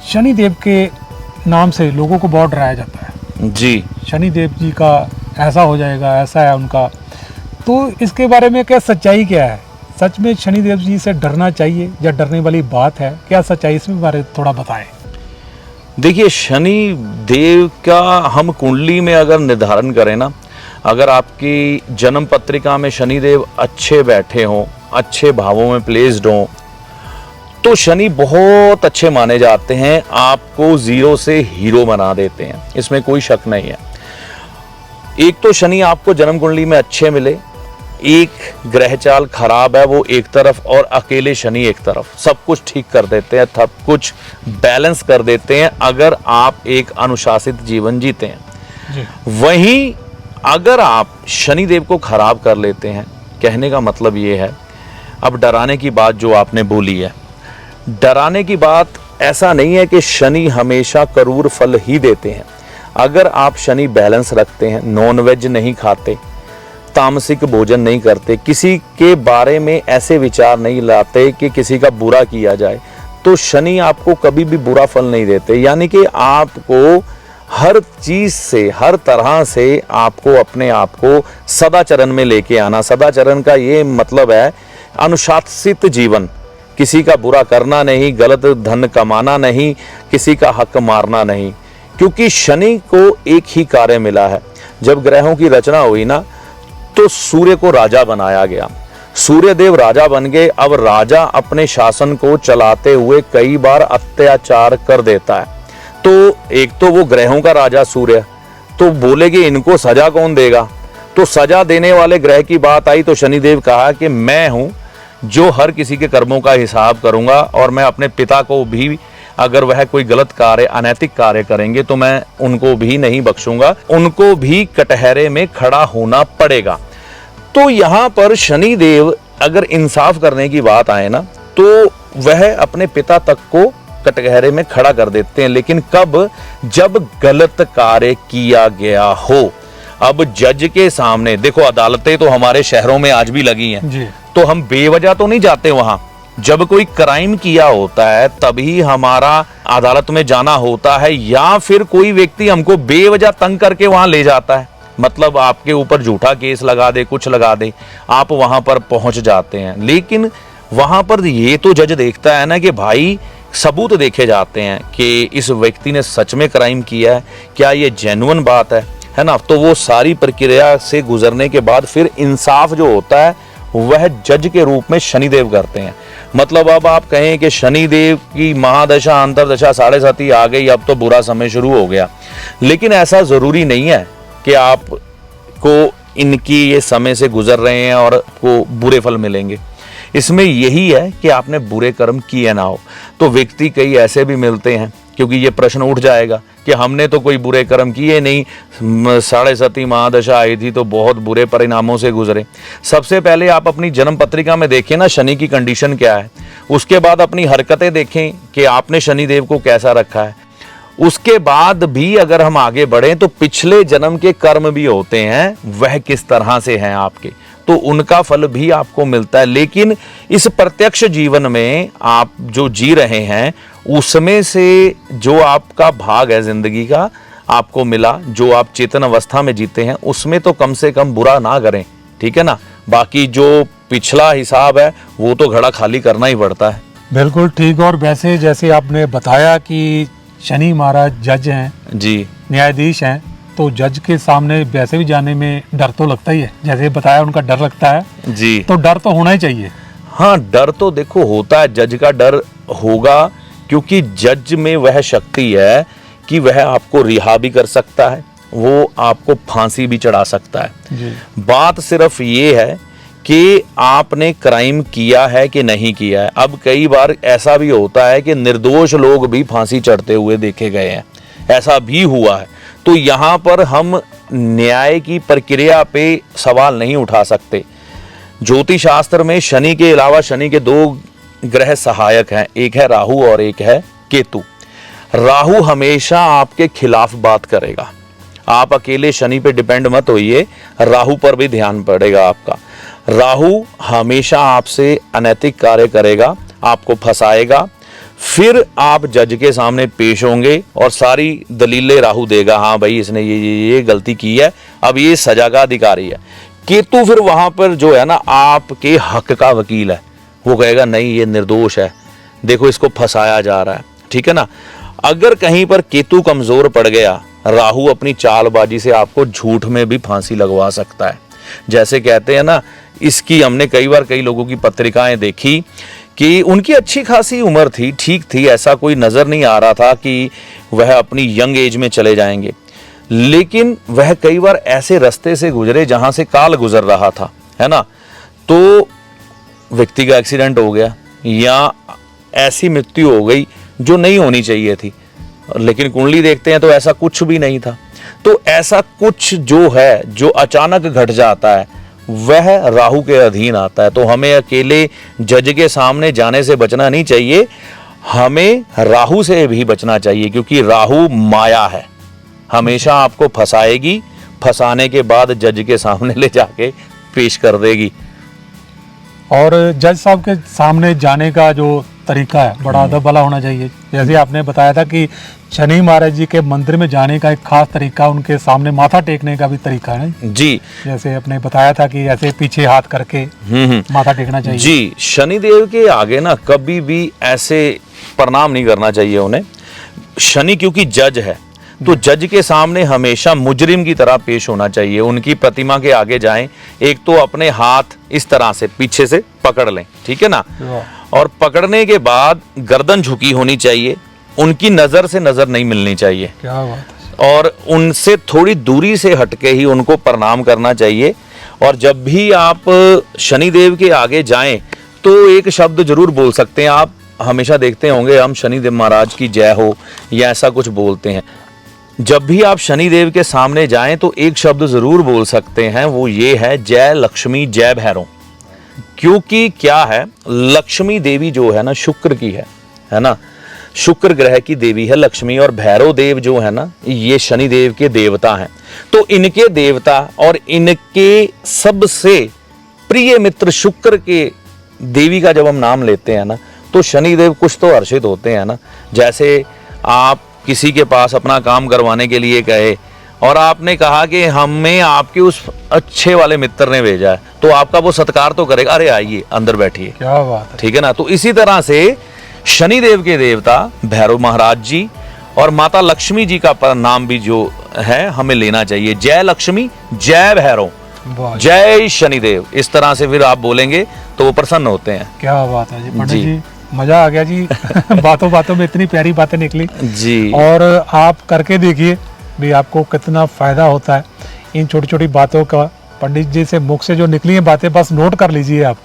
शनि देव के नाम से लोगों को बहुत डराया जाता है जी। शनि देव जी का ऐसा हो जाएगा, ऐसा है उनका। तो इसके बारे में क्या सच्चाई क्या है? सच में शनि देव जी से डरना चाहिए या डरने वाली बात है? क्या सच्चाई इसमें बारे थोड़ा बताएं। देखिए, शनि देव का हम कुंडली में अगर निर्धारण करें ना, अगर आपकी जन्म पत्रिका में शनि देव अच्छे बैठे हों, अच्छे भावों में प्लेस्ड हों, तो शनि बहुत अच्छे माने जाते हैं, आपको जीरो से हीरो बना देते हैं, इसमें कोई शक नहीं है। एक तो शनि आपको जन्म कुंडली में अच्छे मिले, एक ग्रह चाल खराब है वो एक तरफ और अकेले शनि एक तरफ, सब कुछ ठीक कर देते हैं, सब कुछ बैलेंस कर देते हैं अगर आप एक अनुशासित जीवन जीते हैं। वहीं अगर आप शनि देव को खराब कर लेते हैं, कहने का मतलब ये है, अब डराने की बात जो आपने बोली है, डराने की बात ऐसा नहीं है कि शनि हमेशा करूर फल ही देते हैं। अगर आप शनि बैलेंस रखते हैं, नॉन वेज नहीं खाते, तामसिक भोजन नहीं करते, किसी के बारे में ऐसे विचार नहीं लाते कि किसी का बुरा किया जाए, तो शनि आपको कभी भी बुरा फल नहीं देते। यानी कि आपको हर चीज से, हर तरह से आपको अपने आप को सदाचरण में लेके आना। सदाचरण का ये मतलब है अनुशासित जीवन, किसी का बुरा करना नहीं, गलत धन कमाना नहीं, किसी का हक मारना नहीं। क्योंकि शनि को एक ही कार्य मिला है। जब ग्रहों की रचना हुई ना, तो सूर्य को राजा बनाया गया, सूर्य देव राजा बन गए। अब राजा अपने शासन को चलाते हुए कई बार अत्याचार कर देता है, तो एक तो वो ग्रहों का राजा सूर्य, तो बोलेगे इनको सजा कौन देगा? तो सजा देने वाले ग्रह की बात आई तो शनिदेव कहा कि मैं हूं जो हर किसी के कर्मों का हिसाब करूंगा, और मैं अपने पिता को भी, अगर वह कोई गलत कार्य, अनैतिक कार्य करेंगे तो मैं उनको भी नहीं बख्शूंगा, उनको भी कटहरे में खड़ा होना पड़ेगा। तो यहाँ पर शनि देव अगर इंसाफ करने की बात आए ना, तो वह अपने पिता तक को कटहरे में खड़ा कर देते हैं। लेकिन कब? जब गलत कार्य किया गया हो। अब जज के सामने देखो, अदालतें तो हमारे शहरों में आज भी लगी हैं, तो हम बेवजह तो नहीं जाते वहां। जब कोई क्राइम किया होता है तभी हमारा अदालत में जाना होता है, या फिर कोई व्यक्ति हमको बेवजह तंग करके वहां ले जाता है, मतलब आपके ऊपर झूठा केस लगा दे, कुछ लगा दे, आप वहां पर पहुंच जाते हैं। लेकिन वहां पर ये तो जज देखता है ना कि भाई सबूत देखे जाते हैं कि इस व्यक्ति ने सच में क्राइम किया है, क्या ये जेन्युइन बात है ना? तो वो सारी प्रक्रिया से गुजरने के बाद फिर इंसाफ जो होता है वह जज के रूप में शनिदेव करते हैं। मतलब अब आप कहें कि शनिदेव की महादशा, अंतरदशा, 7.5 आ गई, अब तो बुरा समय शुरू हो गया, लेकिन ऐसा जरूरी नहीं है कि आपको इनकी ये समय से गुजर रहे हैं और आपको बुरे फल मिलेंगे। इसमें यही है कि आपने बुरे कर्म किए ना हो। तो व्यक्ति कई ऐसे भी मिलते हैं, क्योंकि ये प्रश्न उठ जाएगा कि हमने तो कोई बुरे कर्म किए नहीं, 7.5 महादशा आई थी तो बहुत बुरे परिणामों से गुजरे। सबसे पहले आप अपनी जन्म पत्रिका में देखें ना शनि की कंडीशन क्या है, उसके बाद अपनी हरकतें देखें कि आपने शनि देव को कैसा रखा है। उसके बाद भी अगर हम आगे बढ़ें तो पिछले जन्म के कर्म भी होते हैं, वह किस तरह से हैं आपके, तो उनका फल भी आपको मिलता है। लेकिन इस प्रत्यक्ष जीवन में आप जो जी रहे हैं, उसमें से जो आपका भाग है जिंदगी का आपको मिला, जो आप चेतन अवस्था में जीते हैं, उसमें तो कम से कम बुरा ना करें, ठीक है ना? बाकी जो पिछला हिसाब है वो तो घड़ा खाली करना ही पड़ता है। बिल्कुल ठीक। और वैसे जैसे आपने बताया कि शनि महाराज जज हैं जी, न्यायाधीश हैं, तो जज के सामने वैसे भी जाने में डर तो लगता ही है, जैसे बताया उनका डर लगता है जी, तो डर तो होना ही चाहिए। हाँ, डर तो देखो होता है, जज का डर होगा, क्योंकि जज में वह शक्ति है कि वह आपको रिहा भी कर सकता है, वो आपको फांसी भी चढ़ा सकता है जी। बात सिर्फ ये है कि आपने क्राइम किया है कि नहीं किया है। अब कई बार ऐसा भी होता है कि निर्दोष लोग भी फांसी चढ़ते हुए देखे गए हैं, ऐसा भी हुआ है। तो यहाँ पर हम न्याय की प्रक्रिया पे सवाल नहीं उठा सकते। ज्योतिष शास्त्र में शनि के अलावा शनि के 2 ग्रह सहायक हैं, एक है राहु और एक है केतु। राहु हमेशा आपके खिलाफ बात करेगा, आप अकेले शनि पे डिपेंड मत होइए, राहु पर भी ध्यान पड़ेगा आपका। राहु हमेशा आपसे अनैतिक कार्य करेगा, आपको फंसाएगा, फिर आप जज के सामने पेश होंगे और सारी दलीलें राहु देगा, हाँ भाई इसने ये गलती की है, अब ये सजा का अधिकारी है। केतु फिर वहां पर जो है ना आपके हक का वकील है, वो कहेगा नहीं ये निर्दोष है, देखो इसको फंसाया जा रहा है, ठीक है ना। अगर कहीं पर केतु कमजोर पड़ गया, राहु अपनी चालबाजी से आपको झूठ में भी फांसी लगवा सकता है। जैसे कहते हैं ना, इसकी हमने कई बार कई लोगों की पत्रिकाएं देखी कि उनकी अच्छी खासी उम्र थी, ठीक थी, ऐसा कोई नजर नहीं आ रहा था कि वह अपनी यंग एज में चले जाएंगे, लेकिन वह कई बार ऐसे रास्ते से गुजरे जहां से काल गुजर रहा था, है ना, तो व्यक्ति का एक्सीडेंट हो गया या ऐसी मृत्यु हो गई जो नहीं होनी चाहिए थी, लेकिन कुंडली देखते हैं तो ऐसा कुछ भी नहीं था। तो ऐसा कुछ जो है जो अचानक घट जाता है वह राहु के अधीन आता है। तो हमें अकेले जज के सामने जाने से बचना नहीं चाहिए, हमें राहु से भी बचना चाहिए, क्योंकि राहु माया है, हमेशा आपको फंसाएगी, फंसाने के बाद जज के सामने ले जाके पेश कर देगी। और जज साहब के सामने जाने का जो तरीका है बड़ा अदब वाला होना चाहिए। जैसे आपने बताया था कि शनि महाराज जी के मंदिर में जाने का एक खास तरीका, उनके सामने माथा टेकने का भी तरीका है जी। जैसे आपने बताया था कि ऐसे पीछे हाथ करके माथा टेकना चाहिए जी। शनिदेव के आगे ना कभी भी ऐसे प्रणाम नहीं करना चाहिए उन्हें। शनि क्योंकि जज है, तो जज के सामने हमेशा मुजरिम की तरह पेश होना चाहिए। उनकी प्रतिमा के आगे जाएं, एक तो अपने हाथ इस तरह से पीछे से पकड़ लें, ठीक है ना, और पकड़ने के बाद गर्दन झुकी होनी चाहिए, उनकी नजर से नजर नहीं मिलनी चाहिए। क्या बात है। और उनसे थोड़ी दूरी से हटके ही उनको प्रणाम करना चाहिए। और जब भी आप शनिदेव के आगे जाएं तो एक शब्द जरूर बोल सकते हैं। आप हमेशा देखते होंगे हम शनिदेव महाराज की जय हो या ऐसा कुछ बोलते हैं। जब भी आप शनिदेव के सामने जाएं तो एक शब्द जरूर बोल सकते हैं, वो ये है जय लक्ष्मी जय भैरव। क्योंकि क्या है, लक्ष्मी देवी जो है ना शुक्र की है ना, शुक्र ग्रह की देवी है लक्ष्मी, और भैरव देव जो है ना ये शनिदेव के देवता हैं। तो इनके देवता और इनके सबसे प्रिय मित्र शुक्र के देवी का जब हम नाम लेते हैं ना तो शनिदेव कुछ तो हर्षित होते हैं ना। जैसे आप किसी के पास अपना काम करवाने के लिए गए और आपने कहा कि हमें आपके उस अच्छे वाले मित्र ने भेजा है, तो आपका वो सत्कार तो करेगा, अरे आइए अंदर बैठिए, क्या बात है, ठीक है ना। तो इसी तरह से शनिदेव के देवता भैरव महाराज जी और माता लक्ष्मी जी का नाम भी जो है हमें लेना चाहिए। जय लक्ष्मी जय भैरव जय शनिदेव, इस तरह से फिर आप बोलेंगे तो वो प्रसन्न होते हैं। क्या बात है जी पंडित जी, मजा आ गया जी बातों बातों में इतनी प्यारी बातें निकली जी। और आप करके देखिए भी आपको कितना फायदा होता है इन छोटी छोटी बातों का। पंडित जी से मुख से जो निकली हैं बातें बस नोट कर लीजिए आप।